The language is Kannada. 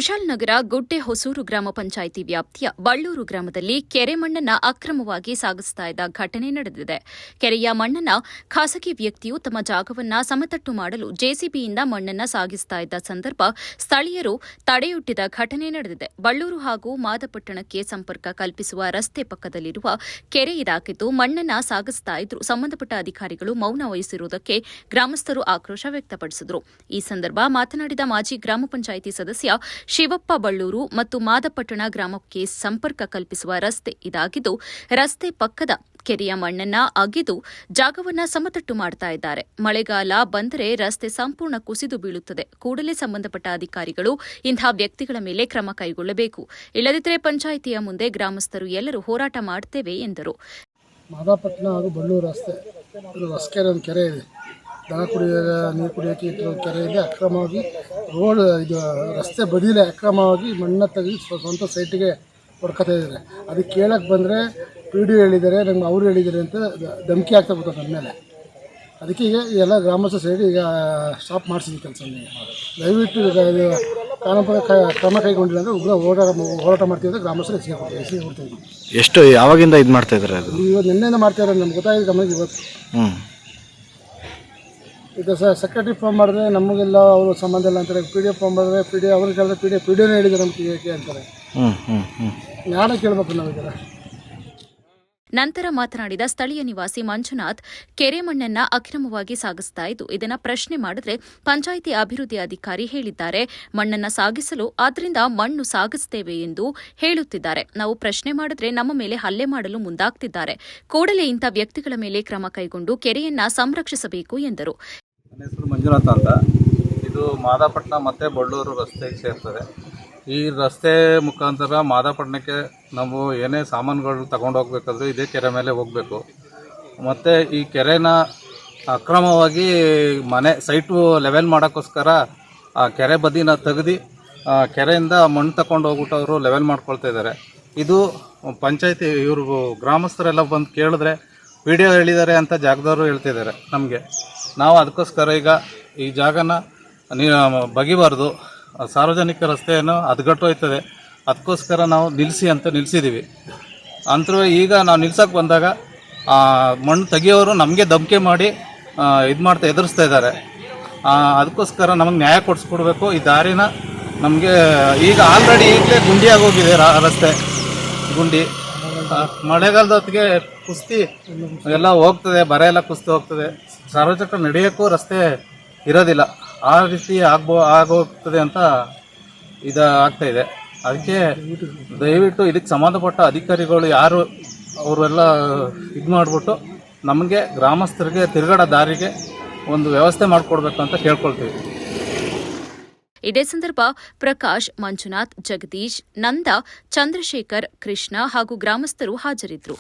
ಕುಶಾಲನಗರ ಗುಡ್ಡೆ ಹೊಸೂರು ಗ್ರಾಮ ಪಂಚಾಯಿತಿ ವ್ಯಾಪ್ತಿಯ ಬಳ್ಳೂರು ಗ್ರಾಮದಲ್ಲಿ ಕೆರೆ ಮಣ್ಣನ್ನು ಅಕ್ರಮವಾಗಿ ಸಾಗಿಸ್ತಾ ಇದ್ದ ಘಟನೆ ನಡೆದಿದೆ. ಕೆರೆಯ ಮಣ್ಣನ್ನು ಖಾಸಗಿ ವ್ಯಕ್ತಿಯು ತಮ್ಮ ಜಾಗವನ್ನು ಸಮತಟ್ಟು ಮಾಡಲು ಜೆಸಿಬಿಯಿಂದ ಮಣ್ಣನ್ನು ಸಾಗಿಸ್ತಾ ಇದ್ದ ಸಂದರ್ಭ ಸ್ಥಳೀಯರು ತಡೆಯೊಡ್ಡಿದ ಘಟನೆ ನಡೆದಿದೆ. ಬಳ್ಳೂರು ಹಾಗೂ ಮಾದಪಟ್ಟಣಕ್ಕೆ ಸಂಪರ್ಕ ಕಲ್ಪಿಸುವ ರಸ್ತೆ ಪಕ್ಕದಲ್ಲಿರುವ ಕೆರೆ ಇದಾಗಿದ್ದು ಮಣ್ಣನ್ನು ಸಾಗಿಸ್ತಾ ಇದ್ರು ಸಂಬಂಧಪಟ್ಟ ಅಧಿಕಾರಿಗಳು ಮೌನ ವಹಿಸಿರುವುದಕ್ಕೆ ಗ್ರಾಮಸ್ಥರು ಆಕ್ರೋಶ ವ್ಯಕ್ತಪಡಿಸಿದರು. ಈ ಸಂದರ್ಭ ಮಾತನಾಡಿದ ಮಾಜಿ ಗ್ರಾಮ ಪಂಚಾಯಿತಿ ಸದಸ್ಯ ಶಿವಪ್ಪ, ಬಳ್ಳೂರು ಮತ್ತು ಮಾದಪಟ್ಟಣ ಗ್ರಾಮಕ್ಕೆ ಸಂಪರ್ಕ ಕಲ್ಪಿಸುವ ರಸ್ತೆ ಇದಾಗಿದ್ದು ರಸ್ತೆ ಪಕ್ಕದ ಕೆರೆಯ ಮಣ್ಣನ್ನ ಅಗೆದು ಜಾಗವನ್ನ ಸಮತಟ್ಟು ಮಾಡ್ತಾ ಇದ್ದಾರೆ. ಮಳೆಗಾಲ ಬಂದರೆ ರಸ್ತೆ ಸಂಪೂರ್ಣ ಕುಸಿದು ಬೀಳುತ್ತದೆ. ಕೂಡಲೇ ಸಂಬಂಧಪಟ್ಟ ಅಧಿಕಾರಿಗಳು ಇಂತಹ ವ್ಯಕ್ತಿಗಳ ಮೇಲೆ ಕ್ರಮ ಕೈಗೊಳ್ಳಬೇಕು. ಇಲ್ಲದಿದ್ದರೆ ಪಂಚಾಯಿತಿಯ ಮುಂದೆ ಗ್ರಾಮಸ್ಥರು ಎಲ್ಲರೂ ಹೋರಾಟ ಮಾಡುತ್ತೇವೆ ಎಂದರು. ಮಾದಪಟ್ಟಣ ಹಾಗೂ ಬಳ್ಳೂರು ರಸ್ತೆ ಹೊಸಕೆರೆ ಒಂದು ಕೆರೆ ಇದೆ. ದನ ನೀರು ಕುಡಿಯೋಕ್ಕೆ ಇಟ್ಟಿರೋ ಕೆರೆಯಲ್ಲಿ ಅಕ್ರಮವಾಗಿ ಇದು ರಸ್ತೆ ಬದಿಲೇ ಅಕ್ರಮವಾಗಿ ಮಣ್ಣು ತೆಗೆದು ಸ್ವಂತ ಸೈಟಿಗೆ ಹೊಡ್ಕೊತಾ ಇದ್ದಾರೆ. ಅದಕ್ಕೆ ಕೇಳಕ್ಕೆ ಬಂದರೆ PDO ಹೇಳಿದ್ದಾರೆ, ನಂಗೆ ಅವರು ಹೇಳಿದ್ದಾರೆ ಅಂತ ಧಮಕಿ ಆಗ್ತಾ ಬರ್ತಾರೆ ನಮ್ಮ ಮೇಲೆ. ಅದಕ್ಕೆ ಈಗ ಎಲ್ಲ ಗ್ರಾಮಸ್ಥರು ಸೇರಿ ಈಗ ಸ್ಟಾಪ್ ಮಾಡಿಸಿದ ಕೆಲಸ. ದಯವಿಟ್ಟು ಇದು ಕಾನೂನು ಕ್ರಮ ಕೈಗೊಂಡಿಲ್ಲ ಅಂದರೆ ಉಗ್ರ ಹೋರಾಟ ಮಾಡ್ತೀವಿ ಅಂತ ಗ್ರಾಮಸ್ಥರು ಹೆಚ್ಚಿಗೆ ಕೊಡ್ತಾ ಇದ್ದೀವಿ. ಎಷ್ಟು ಯಾವಾಗಿಂದ ಇದು ಮಾಡ್ತಾ ಇದ್ದಾರೆ? ಅದು ಇವತ್ತು ನಿನ್ನೆಯಿಂದ ಮಾಡ್ತಾ ಇದ್ದಾರೆ, ನಮ್ಗೆ ಗೊತ್ತಾಗಿದೆ ಗಮನಿಗೆ ಇವತ್ತು. ಈಗ ಸೆಕ್ರೆಟರಿ ಫೋನ್ ಮಾಡಿದ್ರೆ ನಮಗೆಲ್ಲ ಅವರು ಸಂಬಂಧ ಇಲ್ಲ ಅಂತಾರೆ. PDO ಫೋನ್ ಮಾಡಿದ್ರೆ PDO ಅವ್ರಿಗೆ ಕೇಳಿದ್ರೆ PDOನೇ ಹೇಳಿದ್ದಾರೆ ನಮ್ಗೆ ಅಂತಾರೆ. ಯಾರೇ ಕೇಳಬೇಕು ನಾವೀಗ. ನಂತರ ಮಾತನಾಡಿದ ಸ್ಥಳೀಯ ನಿವಾಸಿ ಮಂಜುನಾಥ್, ಕೆರೆ ಮಣ್ಣನ್ನ ಅಕ್ರಮವಾಗಿ ಸಾಗಿಸ್ತಾ ಇದ್ದು ಇದನ್ನು ಪ್ರಶ್ನೆ ಮಾಡಿದ್ರೆ ಪಂಚಾಯಿತಿ ಅಭಿವೃದ್ಧಿ ಅಧಿಕಾರಿ ಹೇಳಿದ್ದಾರೆ ಮಣ್ಣನ್ನ ಸಾಗಿಸಲು, ಆದ್ದರಿಂದ ಮಣ್ಣು ಸಾಗಿಸುತ್ತೇವೆ ಎಂದು ಹೇಳುತ್ತಿದ್ದಾರೆ. ನಾವು ಪ್ರಶ್ನೆ ಮಾಡಿದ್ರೆ ನಮ್ಮ ಮೇಲೆ ಹಲ್ಲೆ ಮಾಡಲು ಮುಂದಾಗ್ತಿದ್ದಾರೆ. ಕೂಡಲೇ ಇಂಥ ವ್ಯಕ್ತಿಗಳ ಮೇಲೆ ಕ್ರಮ ಕೈಗೊಂಡು ಕೆರೆಯನ್ನ ಸಂರಕ್ಷಿಸಬೇಕು ಎಂದರು. ನನ್ನ ಹೆಸರು ಮಂಜುನಾಥ್ ಅಂತ. ಇದು ಮಾದಾಪಟ್ಟಣ ಮತ್ತು ಬಳ್ಳೂರು ರಸ್ತೆಗೆ ಸೇರ್ತದೆ. ಈ ರಸ್ತೆ ಮುಖಾಂತರ ಮಾದಾಪಟ್ಟಣಕ್ಕೆ ನಾವು ಏನೇ ಸಾಮಾನುಗಳು ತಗೊಂಡು ಹೋಗ್ಬೇಕಾದ್ರೂ ಇದೇ ಕೆರೆ ಮೇಲೆ ಹೋಗಬೇಕು. ಮತ್ತು ಈ ಕೆರೆನ ಅಕ್ರಮವಾಗಿ ಸೈಟು ಲೆವೆಲ್ ಮಾಡೋಕ್ಕೋಸ್ಕರ ಆ ಕೆರೆ ಬದಿನ ತೆಗೆದು ಕೆರೆಯಿಂದ ಮಣ್ಣು ತಗೊಂಡು ಹೋಗ್ಬಿಟ್ಟು ಅವರು ಲೆವೆಲ್ ಮಾಡ್ಕೊಳ್ತಾ ಇದ್ದಾರೆ. ಇದು ಪಂಚಾಯತಿ ಇವ್ರಿಗೂ ಗ್ರಾಮಸ್ಥರೆಲ್ಲ ಬಂದು ಕೇಳಿದ್ರೆ PDO ಹೇಳಿದ್ದಾರೆ ಅಂತ ಜಾಗದವರು ಹೇಳ್ತಿದ್ದಾರೆ ನಮಗೆ. ನಾವು ಅದಕ್ಕೋಸ್ಕರ ಈಗ ಈ ಜಾಗನ ಬಗಿಬಾರ್ದು, ಸಾರ್ವಜನಿಕ ರಸ್ತೆಯನ್ನು ಹದಗೆಟ್ಟೋಯ್ತದೆ, ಅದಕ್ಕೋಸ್ಕರ ನಾವು ನಿಲ್ಲಿಸಿದ್ದೀವಿ. ಅಂತರೂ ಈಗ ನಾವು ನಿಲ್ಸಕ್ಕೆ ಬಂದಾಗ ಮಣ್ಣು ತೆಗಿಯೋರು ನಮಗೆ ಧಮಕಿ ಮಾಡಿ ಎದುರಿಸ್ತಾ ಇದ್ದಾರೆ. ಅದಕ್ಕೋಸ್ಕರ ನಮಗೆ ನ್ಯಾಯ ಕೊಡಿಸ್ಕೊಡ್ಬೇಕು. ಈ ದಾರಿನ ನಮಗೆ ಈಗ ಆಲ್ರೆಡಿ ಈಗಲೇ ಗುಂಡಿಯಾಗೋಗಿದೆ ರಸ್ತೆ. ಗುಂಡಿ ಮಳೆಗಾಲದ ಹೊತ್ತಿಗೆ ಕುಸ್ತಿ ಎಲ್ಲ ಹೋಗ್ತದೆ, ಬರ ಎಲ್ಲ ಕುಸ್ತಿ ಹೋಗ್ತದೆ. ಸಾರ್ವಜನಿಕರು ನಡೆಯೋಕ್ಕೂ ರಸ್ತೆ ಇರೋದಿಲ್ಲ, ಆ ರೀತಿ ಆಗೋಗ್ತದೆ ಅಂತ ಆಗ್ತಾ ಇದೆ. ಅದಕ್ಕೆ ದಯವಿಟ್ಟು ಇದಕ್ಕೆ ಸಂಬಂಧಪಟ್ಟ ಅಧಿಕಾರಿಗಳು ಯಾರು ಅವರೆಲ್ಲ ಮಾಡಿಬಿಟ್ಟು ನಮಗೆ ಗ್ರಾಮಸ್ಥರಿಗೆ ತಿರುಗಾಡೋ ದಾರಿಗೆ ಒಂದು ವ್ಯವಸ್ಥೆ ಮಾಡಿಕೊಡ್ಬೇಕು ಅಂತ ಕೇಳ್ಕೊಳ್ತೀವಿ. ಇದೇ ಸಂದರ್ಭ ಪ್ರಕಾಶ್, ಮಂಜುನಾಥ್, ಜಗದೀಶ್, ನಂದ, ಚಂದ್ರಶೇಖರ್, ಕೃಷ್ಣ ಹಾಗೂ ಗ್ರಾಮಸ್ಥರು ಹಾಜರಿದ್ದರು.